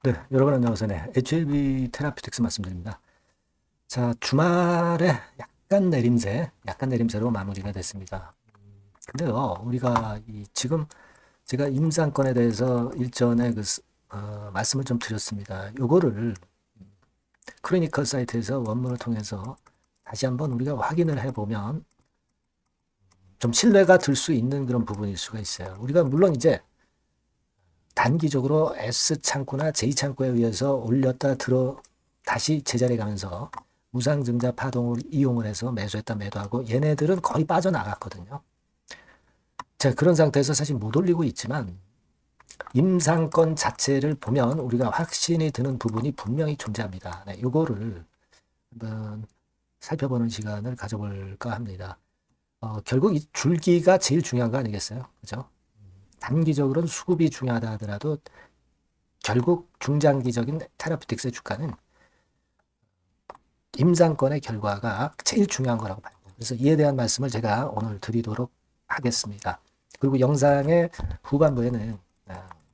네, 여러분 안녕하세요. 네, HLB 테라피틱스 말씀드립니다. 자, 주말에 약간 내림세로 마무리가 됐습니다. 근데요, 우리가 지금 제가 임상권에 대해서 일전에 말씀을 좀 드렸습니다. 요거를 크리니컬 사이트에서 원문을 통해서 다시 한번 우리가 확인을 해보면 좀 신뢰가 들 수 있는 그런 부분일 수가 있어요. 우리가 물론 이제 단기적으로 S 창구나 J 창구에 의해서 올렸다 들어 다시 제자리에 가면서 무상증자 파동을 이용을 해서 매수했다 매도하고 얘네들은 거의 빠져나갔거든요. 자, 그런 상태에서 사실 못 올리고 있지만 임상권 자체를 보면 우리가 확신이 드는 부분이 분명히 존재합니다. 네, 요거를 한번 살펴보는 시간을 가져볼까 합니다. 결국 이 줄기가 제일 중요한 거 아니겠어요? 그죠? 단기적으로는 수급이 중요하다 하더라도 결국 중장기적인 테라피틱스의 주가는 임상권의 결과가 제일 중요한 거라고 봐요. 그래서 이에 대한 말씀을 제가 오늘 드리도록 하겠습니다. 그리고 영상의 후반부에는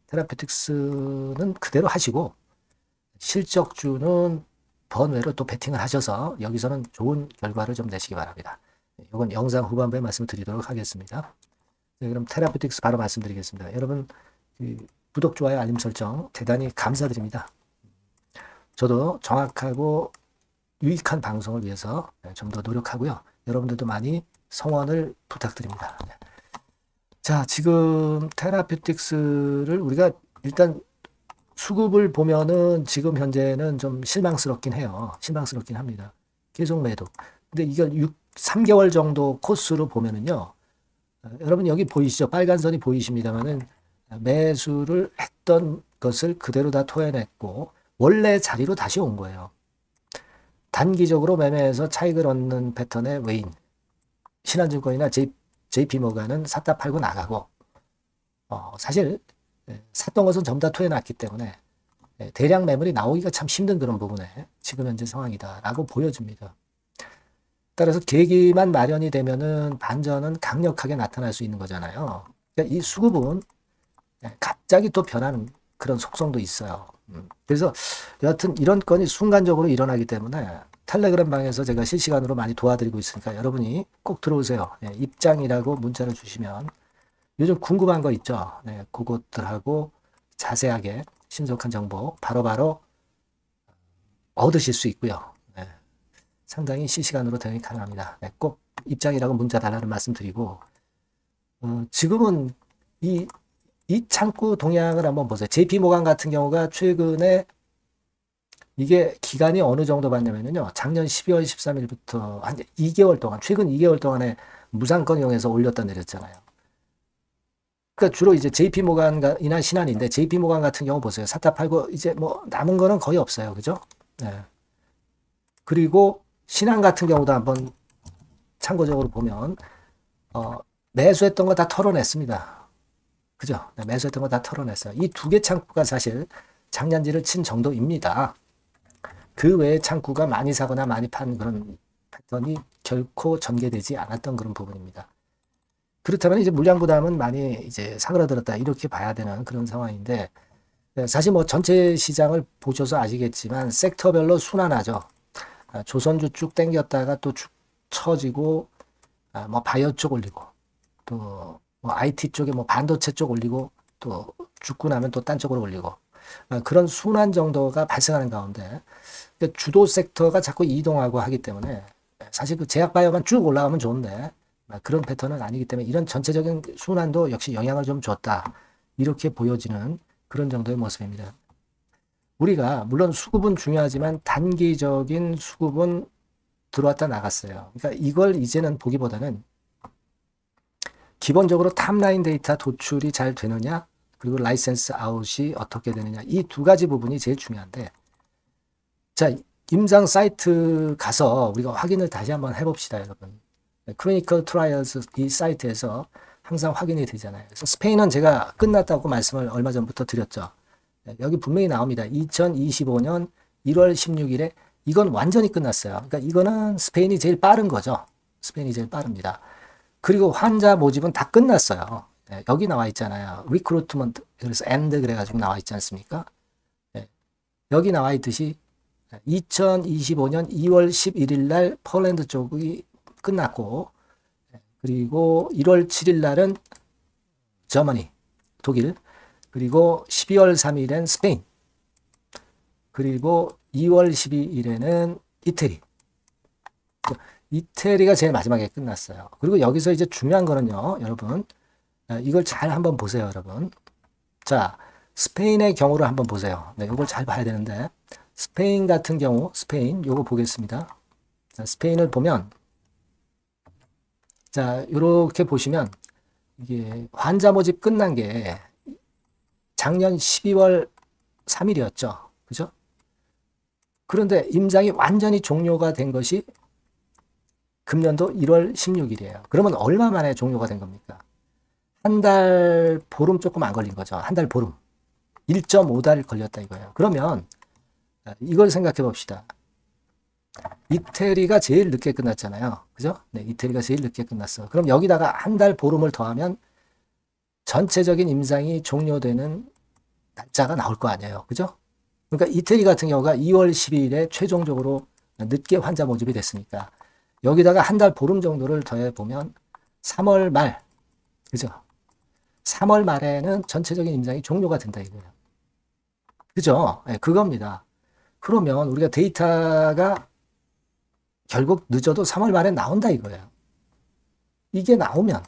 테라피틱스는 그대로 하시고 실적주는 번외로 또 베팅을 하셔서 여기서는 좋은 결과를 좀 내시기 바랍니다. 이건 영상 후반부에 말씀을 드리도록 하겠습니다. 네, 그럼 테라피틱스 바로 말씀드리겠습니다. 여러분 구독, 좋아요, 알림 설정 대단히 감사드립니다. 저도 정확하고 유익한 방송을 위해서 좀 더 노력하고요. 여러분들도 많이 성원을 부탁드립니다. 자, 지금 테라피틱스를 우리가 일단 수급을 보면은 지금 현재는 좀 실망스럽긴 해요. 실망스럽긴 합니다. 계속 매도. 근데 이걸 3개월 정도 코스로 보면은요. 여러분 여기 보이시죠? 빨간 선이 보이십니다만은 매수를 했던 것을 그대로 다 토해냈고 원래 자리로 다시 온 거예요. 단기적으로 매매해서 차익을 얻는 패턴의 외인 신한증권이나 JP모간은 샀다 팔고 나가고 사실 샀던 것은 전부 다 토해놨기 때문에 대량 매물이 나오기가 참 힘든 그런 부분에 지금 현재 상황이다라고 보여집니다. 따라서 계기만 마련이 되면은 반전은 강력하게 나타날 수 있는 거잖아요. 그러니까 이 수급은 갑자기 또 변하는 그런 속성도 있어요. 그래서 여하튼 이런 건이 순간적으로 일어나기 때문에 텔레그램 방에서 제가 실시간으로 많이 도와드리고 있으니까 여러분이 꼭 들어오세요. 입장이라고 문자를 주시면 요즘 궁금한 거 있죠. 그것들하고 자세하게 신속한 정보 바로바로 얻으실 수 있고요. 상당히 실시간으로 대응이 가능합니다. 꼭 입장이라고 문자 달라는 말씀 드리고 지금은 이 창구 동향을 한번 보세요. JP모간 같은 경우가 최근에 이게 기간이 어느 정도 봤냐면요. 작년 12월 13일부터 한 2개월 동안, 최근 2개월 동안에 무상권 이용해서 올렸다 내렸잖아요. 그러니까 주로 이제 JP모간이나 신한인데 JP모간 같은 경우 보세요. 샀다 팔고 이제 뭐 남은 거는 거의 없어요. 그죠? 네. 그리고 신한 같은 경우도 한번 참고적으로 보면 매수했던 거 다 털어냈습니다. 그죠? 네, 매수했던 거 다 털어냈어요. 이 두 개 창구가 사실 장난질을 친 정도입니다. 그 외에 창구가 많이 사거나 많이 판 그런 패턴이 결코 전개되지 않았던 그런 부분입니다. 그렇다면 이제 물량 부담은 많이 이제 사그라들었다 이렇게 봐야 되는 그런 상황인데 사실 뭐 전체 시장을 보셔서 아시겠지만 섹터별로 순환하죠. 조선주 쭉 땡겼다가 또 쭉 처지고 뭐 바이오 쪽 올리고 또 뭐 IT 쪽에 뭐 반도체 쪽 올리고 또 죽고 나면 또 딴 쪽으로 올리고 그런 순환 정도가 발생하는 가운데 주도 섹터가 자꾸 이동하고 하기 때문에 사실 그 제약 바이오만 쭉 올라가면 좋은데 그런 패턴은 아니기 때문에 이런 전체적인 순환도 역시 영향을 좀 줬다 이렇게 보여지는 그런 정도의 모습입니다. 우리가 물론 수급은 중요하지만 단기적인 수급은 들어왔다 나갔어요. 그러니까 이걸 이제는 보기보다는 기본적으로 탑라인 데이터 도출이 잘 되느냐 그리고 라이센스 아웃이 어떻게 되느냐 이 두 가지 부분이 제일 중요한데 자 임상 사이트 가서 우리가 확인을 다시 한번 해봅시다 여러분. 클리니컬 트라이얼스 이 사이트에서 항상 확인이 되잖아요. 그래서 스페인은 제가 끝났다고 말씀을 얼마 전부터 드렸죠. 여기 분명히 나옵니다. 2025년 1월 16일에 이건 완전히 끝났어요. 그러니까 이거는 스페인이 제일 빠른 거죠. 스페인이 제일 빠릅니다. 그리고 환자 모집은 다 끝났어요. 여기 나와 있잖아요. 리크루트먼트 그래서 엔드 그래가지고 나와 있지 않습니까? 여기 나와 있듯이 2025년 2월 11일 날 폴란드 쪽이 끝났고, 그리고 1월 7일 날은 저머니, 독일, 그리고 12월 3일엔 스페인, 그리고 2월 12일에는 이태리. 이태리가 제일 마지막에 끝났어요. 그리고 여기서 이제 중요한 거는요, 여러분, 이걸 잘 한번 보세요, 여러분. 자, 스페인의 경우를 한번 보세요. 네, 이걸 잘 봐야 되는데, 스페인 같은 경우, 스페인, 요거 보겠습니다. 자, 스페인을 보면, 자, 요렇게 보시면, 이게 환자 모집 끝난 게 작년 12월 3일이었죠. 그죠? 그런데 임상이 완전히 종료가 된 것이 금년도 1월 16일이에요. 그러면 얼마 만에 종료가 된 겁니까? 한 달 보름 조금 안 걸린 거죠. 한 달 보름. 1.5달 걸렸다 이거예요. 그러면 이걸 생각해 봅시다. 이태리가 제일 늦게 끝났잖아요. 그죠? 네, 이태리가 제일 늦게 끝났어. 그럼 여기다가 한 달 보름을 더하면 전체적인 임상이 종료되는 날짜가 나올 거 아니에요. 그죠? 그러니까 이태리 같은 경우가 2월 12일에 최종적으로 늦게 환자 모집이 됐으니까 여기다가 한 달 보름 정도를 더해 보면 3월 말, 그죠? 3월 말에는 전체적인 임상이 종료가 된다 이거예요. 그죠? 네, 그겁니다. 그러면 우리가 데이터가 결국 늦어도 3월 말에 나온다 이거예요. 이게 나오면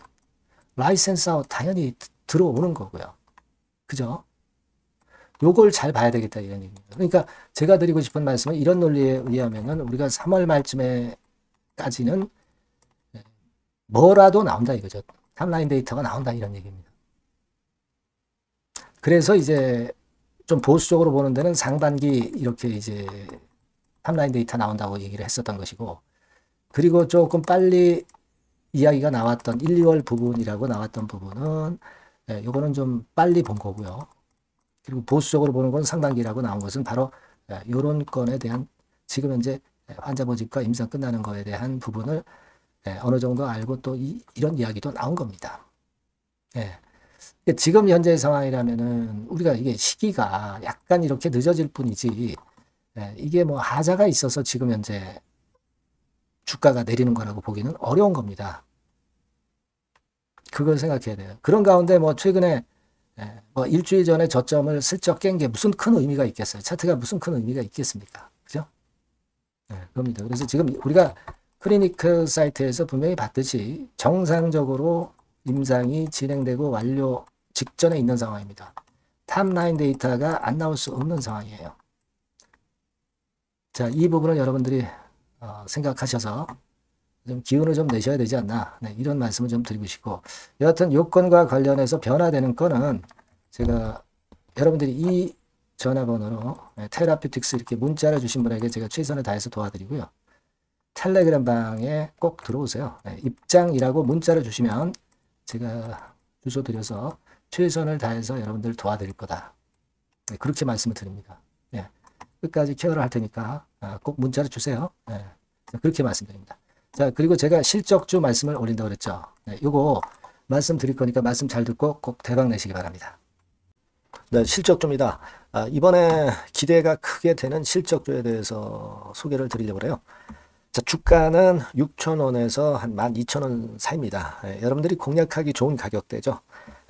라이센스 아웃 당연히 들어오는 거고요. 그죠? 요걸 잘 봐야 되겠다 이런 얘기입니다. 그러니까 제가 드리고 싶은 말씀은 이런 논리에 의하면은 우리가 3월 말쯤에까지는 뭐라도 나온다 이거죠. 탑라인 데이터가 나온다 이런 얘기입니다. 그래서 이제 좀 보수적으로 보는 데는 상반기 이렇게 이제 탑라인 데이터 나온다고 얘기를 했었던 것이고, 그리고 조금 빨리 이야기가 나왔던 1, 2월 부분이라고 나왔던 부분은 요거는 좀 빨리 본 거고요. 그리고 보수적으로 보는 건 상반기라고 나온 것은 바로 이런 건에 대한 지금 현재 환자 모집과 임상 끝나는 거에 대한 부분을 어느 정도 알고 또 이런 이야기도 나온 겁니다. 예. 지금 현재 상황이라면은 우리가 이게 시기가 약간 이렇게 늦어질 뿐이지 이게 뭐 하자가 있어서 지금 현재 주가가 내리는 거라고 보기는 어려운 겁니다. 그걸 생각해야 돼요. 그런 가운데 뭐 최근에 뭐 일주일 전에 저점을 슬쩍 깬 게 무슨 큰 의미가 있겠어요? 차트가 무슨 큰 의미가 있겠습니까? 그죠? 그럽니다. 그래서 지금 우리가 클리니컬 사이트에서 분명히 봤듯이 정상적으로 임상이 진행되고 완료 직전에 있는 상황입니다. 탑라인 데이터가 안 나올 수 없는 상황이에요. 자, 이 부분을 여러분들이 생각하셔서 좀 기운을 좀 내셔야 되지 않나, 네, 이런 말씀을 좀 드리고 싶고, 여하튼 요건과 관련해서 변화되는 건은 제가 여러분들이 이 전화번호로 테라퓨틱스 이렇게 문자를 주신 분에게 제가 최선을 다해서 도와드리고요. 텔레그램 방에 꼭 들어오세요. 입장이라고 문자를 주시면 제가 주소 드려서 최선을 다해서 여러분들 도와드릴 거다. 네, 그렇게 말씀을 드립니다. 네, 끝까지 케어를 할 테니까 꼭 문자를 주세요. 네, 그렇게 말씀드립니다. 자, 그리고 제가 실적주 말씀을 올린다고 그랬죠. 네, 요거 말씀드릴 거니까 말씀 잘 듣고 꼭 대박 내시기 바랍니다. 네, 실적주입니다. 이번에 기대가 크게 되는 실적주에 대해서 소개를 드리려고 해요. 자, 주가는 6,000원에서 한 12,000원 사이입니다. 여러분들이 공략하기 좋은 가격대죠.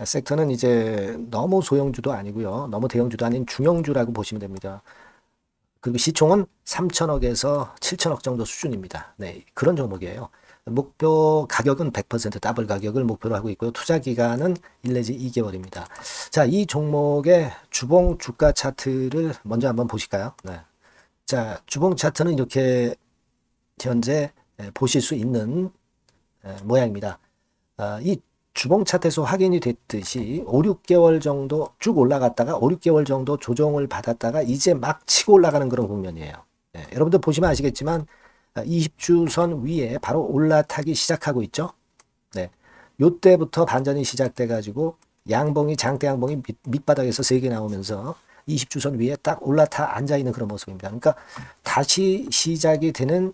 섹터는 이제 너무 소형주도 아니고요. 너무 대형주도 아닌 중형주라고 보시면 됩니다. 그리고 시총은 3천억에서 7천억 정도 수준입니다. 네, 그런 종목이에요. 목표 가격은 100% 더블 가격을 목표로 하고 있고요. 투자 기간은 1 내지 2개월입니다. 자, 이 종목의 주봉 주가 차트를 먼저 한번 보실까요? 네. 자, 주봉 차트는 이렇게 현재 보실 수 있는 모양입니다. 이 주봉 차트에서 확인이 됐듯이 5, 6개월 정도 쭉 올라갔다가 5, 6개월 정도 조정을 받았다가 이제 막 치고 올라가는 그런 국면이에요. 네, 여러분들 보시면 아시겠지만 20주선 위에 바로 올라타기 시작하고 있죠. 네, 요때부터 반전이 시작돼 가지고 양봉이 장대 양봉이 밑바닥에서 3개 나오면서 20주선 위에 딱 올라타 앉아 있는 그런 모습입니다. 그러니까 다시 시작이 되는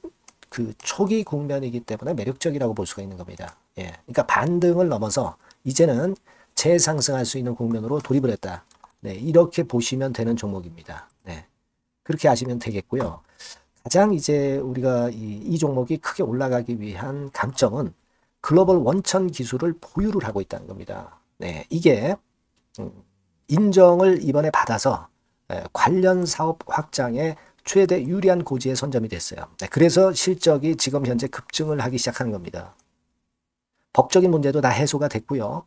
그 초기 국면이기 때문에 매력적이라고 볼 수가 있는 겁니다. 예, 그러니까 반등을 넘어서 이제는 재상승할 수 있는 국면으로 돌입을 했다. 네, 이렇게 보시면 되는 종목입니다. 네, 그렇게 아시면 되겠고요. 가장 이제 우리가 이 종목이 크게 올라가기 위한 강점은 글로벌 원천 기술을 보유를 하고 있다는 겁니다. 네, 이게 인정을 이번에 받아서 관련 사업 확장에 최대 유리한 고지에 선점이 됐어요. 네, 그래서 실적이 지금 현재 급증을 하기 시작하는 겁니다. 법적인 문제도 다 해소가 됐고요.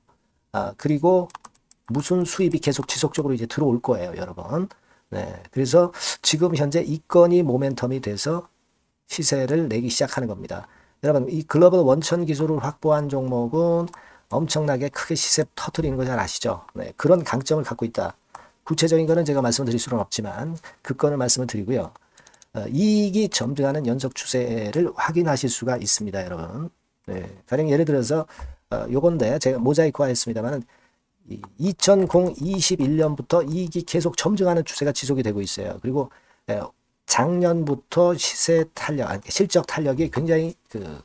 그리고 무슨 수입이 계속 지속적으로 이제 들어올 거예요, 여러분. 네, 그래서 지금 현재 이 건이 모멘텀이 돼서 시세를 내기 시작하는 겁니다. 여러분, 이 글로벌 원천 기술을 확보한 종목은 엄청나게 크게 시세 터트리는 거 잘 아시죠? 네, 그런 강점을 갖고 있다. 구체적인 거는 제가 말씀드릴 수는 없지만 그 건을 말씀을 드리고요. 이익이 점등하는 연속 추세를 확인하실 수가 있습니다, 여러분. 네, 가령 예를 들어서 요건데 제가 모자이크화 했습니다만 2021년부터 이익이 계속 점증하는 추세가 지속이 되고 있어요. 그리고 작년부터 시세 탄력, 실적 탄력이 굉장히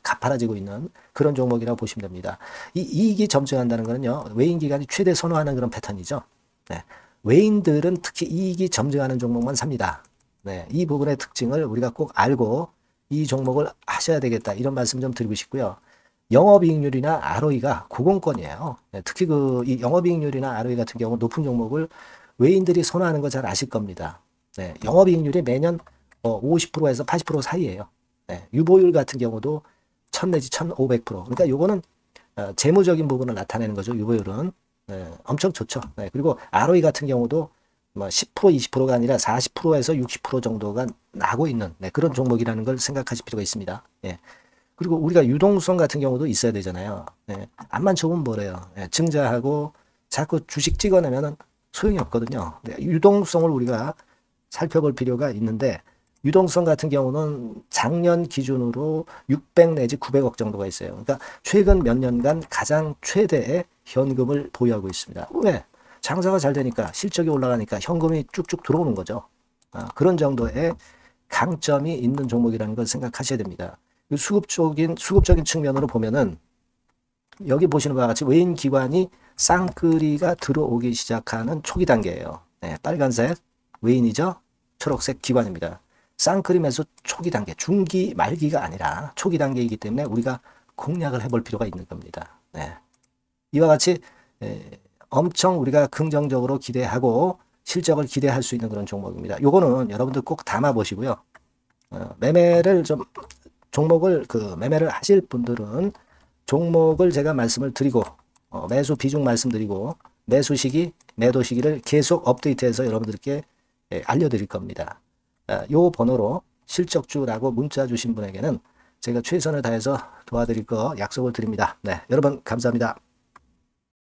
가파라지고 있는 그런 종목이라고 보시면 됩니다. 이 이익이 점증한다는 거는요, 외인 기관이 최대 선호하는 그런 패턴이죠. 네, 외인들은 특히 이익이 점증하는 종목만 삽니다. 네, 이 부분의 특징을 우리가 꼭 알고 이 종목을 하셔야 되겠다, 이런 말씀 좀 드리고 싶고요. 영업이익률이나 ROE가 고공권이에요. 네, 특히 이 영업이익률이나 ROE 같은 경우 높은 종목을 외인들이 선호하는 거 잘 아실 겁니다. 네, 영업이익률이 매년 50%에서 80% 사이에요. 네, 유보율 같은 경우도 1000 내지 1500%. 그러니까 요거는 재무적인 부분을 나타내는 거죠. 유보율은. 네, 엄청 좋죠. 네, 그리고 ROE 같은 경우도 뭐 10% 20%가 아니라 40%에서 60% 정도가 나고 있는 그런 종목이라는 걸 생각하실 필요가 있습니다. 예. 그리고 우리가 유동성 같은 경우도 있어야 되잖아요. 네, 앞만 좋으면 뭐래요. 네, 증자하고 자꾸 주식 찍어내면 소용이 없거든요. 네, 유동성을 우리가 살펴볼 필요가 있는데, 유동성 같은 경우는 작년 기준으로 600 내지 900억 정도가 있어요. 그러니까 최근 몇 년간 가장 최대의 현금을 보유하고 있습니다. 왜? 장사가 잘 되니까, 실적이 올라가니까 현금이 쭉쭉 들어오는 거죠. 그런 정도의 강점이 있는 종목이라는 걸 생각하셔야 됩니다. 수급적인 측면으로 보면은 여기 보시는 바와 같이 외인 기관이 쌍끌이가 들어오기 시작하는 초기 단계예요. 네, 빨간색 외인이죠. 초록색 기관입니다. 쌍끌이 매수 초기 단계, 중기 말기가 아니라 초기 단계이기 때문에 우리가 공략을 해볼 필요가 있는 겁니다. 네. 이와 같이 엄청 우리가 긍정적으로 기대하고 실적을 기대할 수 있는 그런 종목입니다. 요거는 여러분들 꼭 담아 보시고요. 매매를 좀 종목을 매매를 하실 분들은 종목을 제가 말씀을 드리고 매수 비중 말씀드리고 매수 시기, 매도 시기를 계속 업데이트해서 여러분들께 알려드릴 겁니다. 요 번호로 실적주라고 문자 주신 분에게는 제가 최선을 다해서 도와드릴 거 약속을 드립니다. 네, 여러분 감사합니다.